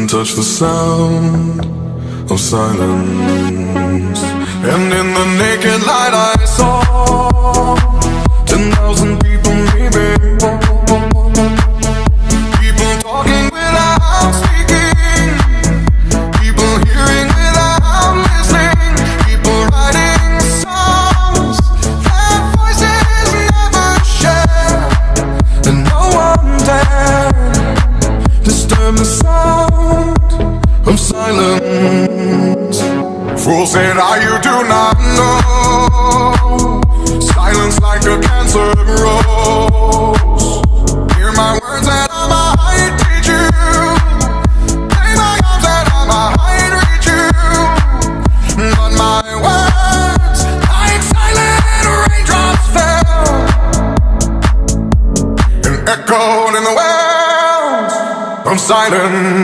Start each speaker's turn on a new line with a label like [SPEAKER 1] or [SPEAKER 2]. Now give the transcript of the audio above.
[SPEAKER 1] touch the sound of silence. And in the naked light I saw 10,000 people maybe. People talking without speaking, people hearing without listening, people writing songs that voices never share, and no one dared disturb the sound of silence. Fool said, you do not know. Silence like a cancer grows. Hear my words and I might teach you. Play my arms and I might reach you. But my words, like silent raindrops, fell and echoed in the wells of silence.